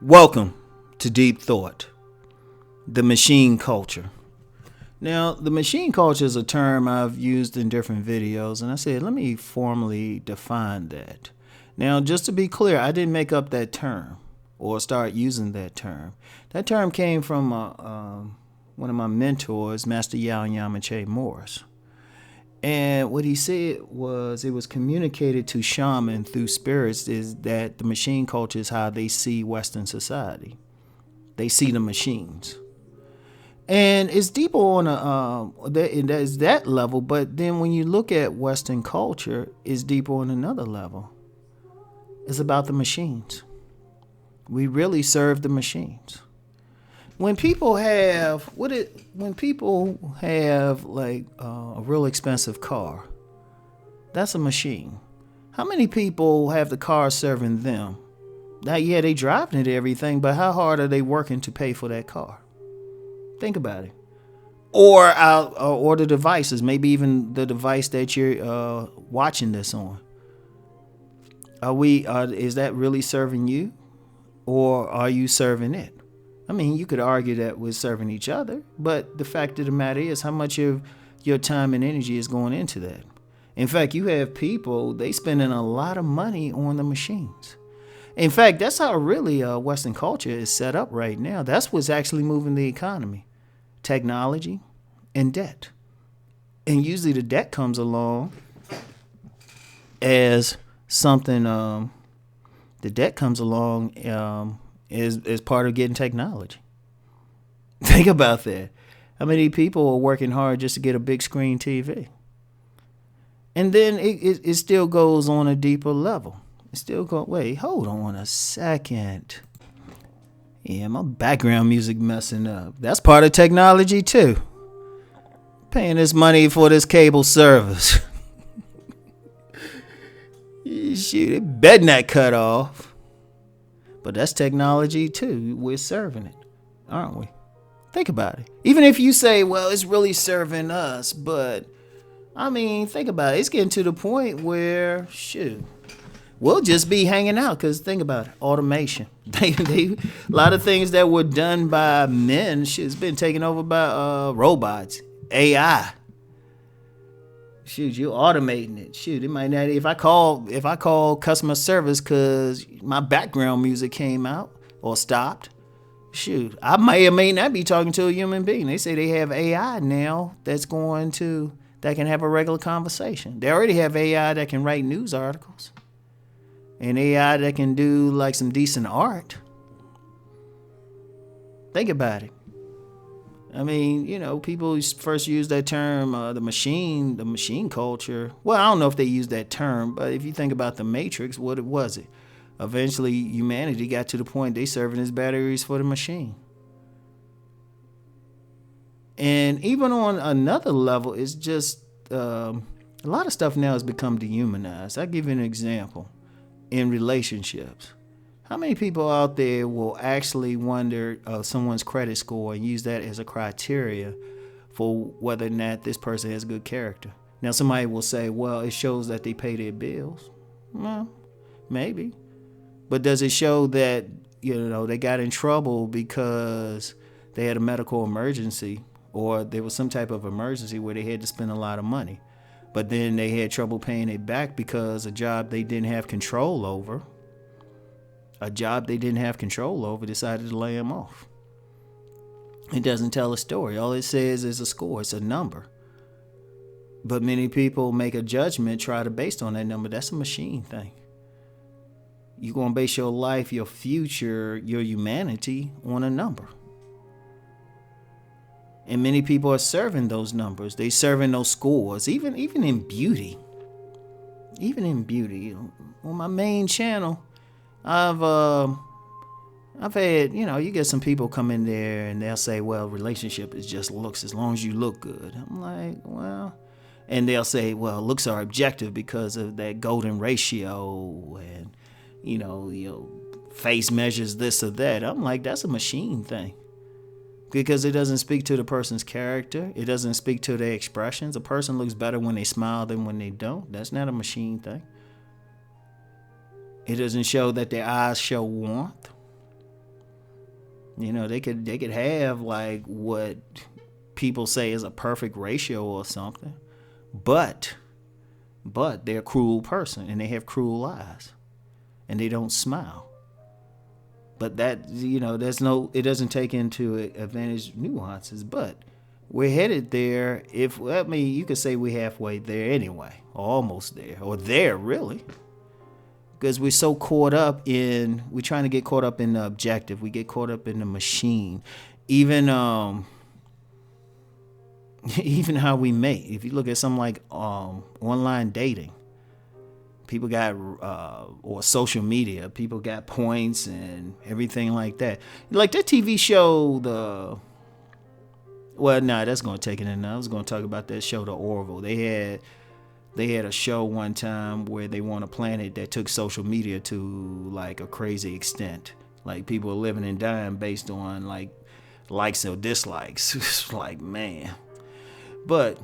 Welcome to Deep Thought, the machine culture. Now, the machine culture is a term I've used in different videos, and I said, let me formally define that. Now, just to be clear, I didn't make up that term or start using that term. That term came from one of my mentors, Master Yao Yamache Morris. And what he said was it was communicated to shaman through spirits is that the machine culture is how they see Western society. They see the machines. And it's deeper on there's that level, but then when you look at Western culture, it's deeper on another level. It's about the machines. We really serve the machines. When people have like a real expensive car, that's a machine. How many people have the car serving them? Now, yeah, they driving it and everything, but how hard are they working to pay for that car? Think about it. Or the devices, maybe even the device that you're watching this on. Is that really serving you, or are you serving it? I mean, you could argue that we're serving each other, but the fact of the matter is how much of your time and energy is going into that. In fact, you have people, they spending a lot of money on the machines. In fact, that's how really Western culture is set up right now. That's what's actually moving the economy. Technology and debt. And usually the debt comes along as something, is part of getting technology. Think about that. How many people are working hard just to get a big screen TV? And then it still goes on a deeper level. It still goes, wait, hold on a second. Yeah, my background music messing up. That's part of technology too. Paying this money for this cable service. Shoot, it better not cut off. But that's technology too. We're serving it, aren't we? Think about it. Even if you say, well, it's really serving us, but I mean, think about it. It's getting to the point where, shoot, we'll just be hanging out because think about it. Automation. A lot of things that were done by men, it's been taken over by robots, AI. Shoot, you're automating it. Shoot, it might not. If I call customer service because my background music came out or stopped, shoot, I may or may not be talking to a human being. They say they have AI now that can have a regular conversation. They already have AI that can write news articles, and AI that can do like some decent art. Think about it. I mean, people first use that term, the machine culture. Well, I don't know if they use that term, but if you think about the Matrix, what was it? Eventually, humanity got to the point they serving as batteries for the machine. And even on another level, it's just a lot of stuff now has become dehumanized. I'll give you an example. In relationships. How many people out there will actually wonder someone's credit score and use that as a criteria for whether or not this person has good character? Now, somebody will say, well, it shows that they pay their bills. Well, maybe. But does it show that, they got in trouble because they had a medical emergency or there was some type of emergency where they had to spend a lot of money? But then they had trouble paying it back because a job they didn't have control over decided to lay them off. It doesn't tell a story. All it says is a score. It's a number. But many people make a judgment, try to base on that number. That's a machine thing. You're going to base your life, your future, your humanity on a number. And many people are serving those numbers. They serving those scores, even in beauty. Even in beauty. On my main channel, I've had, you get some people come in there and they'll say, well, relationship is just looks as long as you look good. I'm like, well, and they'll say, well, looks are objective because of that golden ratio and, face measures this or that. I'm like, that's a machine thing. Because it doesn't speak to the person's character. It doesn't speak to their expressions. A person looks better when they smile than when they don't. That's not a machine thing. It doesn't show that their eyes show warmth. You know, they could have like what people say is a perfect ratio or something. But they're a cruel person and they have cruel eyes. And they don't smile. But that, you know, it doesn't take into advantage nuances, but we're headed there. You could say we're halfway there anyway, or almost there, or there really. Because we're so we're trying to get caught up in the objective. We get caught up in the machine. Even how we mate. If you look at something like online dating, people got, or social media, people got points and everything like that. Like that TV show, that's going to take it in. I was going to talk about that show, The Orville. They had a show one time where they were on a planet that took social media to like a crazy extent. Like people are living and dying based on like likes or dislikes. It's like, man. But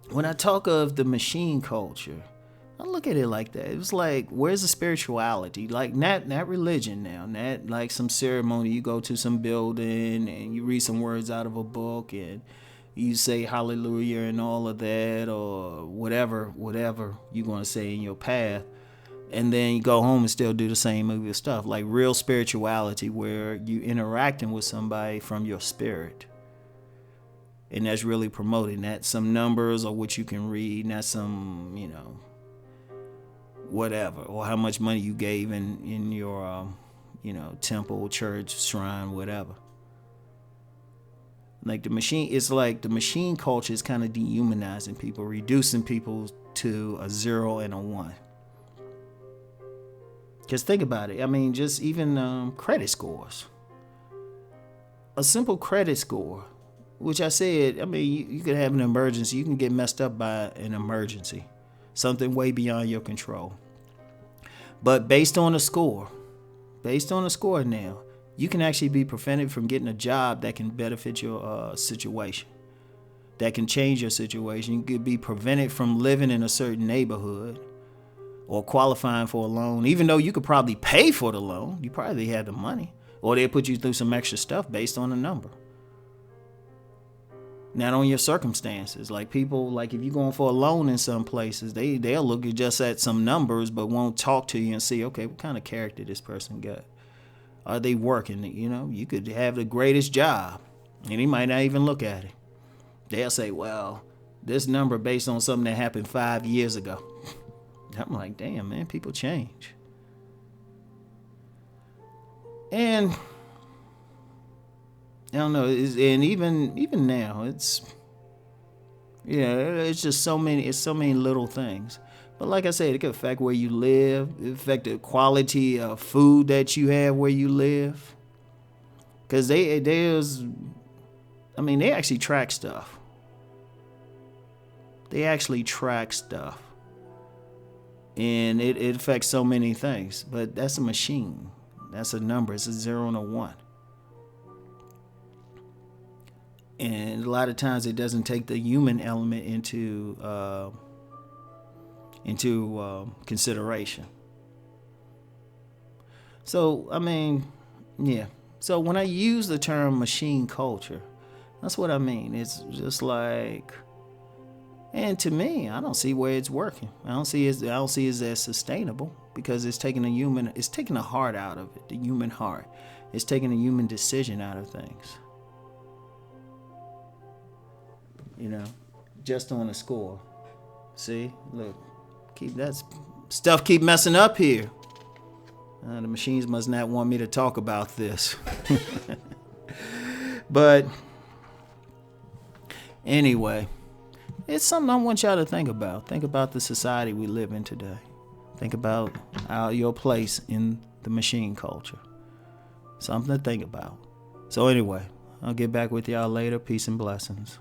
when I talk of the machine culture, I look at it like that. It was like, where's the spirituality? Like, not religion now. Not like some ceremony. You go to some building and you read some words out of a book and you say hallelujah and all of that, or whatever you're going to say in your path. And then you go home and still do the same movie stuff. Like real spirituality where you interacting with somebody from your spirit. And that's really promoting. Not some numbers or what you can read. Not some, whatever, or how much money you gave in your temple, church, shrine, whatever. Like the machine culture is kind of dehumanizing people, reducing people to a 0 and a 1. Just think about it. I mean, just even credit scores. A simple credit score, which I said, I mean, you could have an emergency. You can get messed up by an emergency. Something way beyond your control. But based on a score now, you can actually be prevented from getting a job that can benefit your situation, that can change your situation. You could be prevented from living in a certain neighborhood or qualifying for a loan, even though you could probably pay for the loan. You probably have the money, or they'll put you through some extra stuff based on a number. Not on your circumstances. Like people, like if you're going for a loan in some places, they'll look just at some numbers, but won't talk to you and see, okay, what kind of character this person got? Are they working? You could have the greatest job, and he might not even look at it. They'll say, well, this number based on something that happened 5 years ago. I'm like, damn, man, people change. And I don't know, and even now, it's just so many little things. But like I said, it could affect where you live. It affect the quality of food that you have where you live. Because they actually track stuff. And it affects so many things. But that's a machine. That's a number. It's a 0 and a 1. And a lot of times it doesn't take the human element into consideration. So, I mean, yeah. So when I use the term machine culture, that's what I mean. It's just like, and to me, I don't see where it's working. I don't see it as sustainable, because it's taking the heart out of it, the human heart. It's taking the human decision out of things. Just on a score. See, look, keep messing up here. The machines must not want me to talk about this. But anyway, it's something I want y'all to think about. Think about the society we live in today. Think about your place in the machine culture. Something to think about. So anyway, I'll get back with y'all later. Peace and blessings.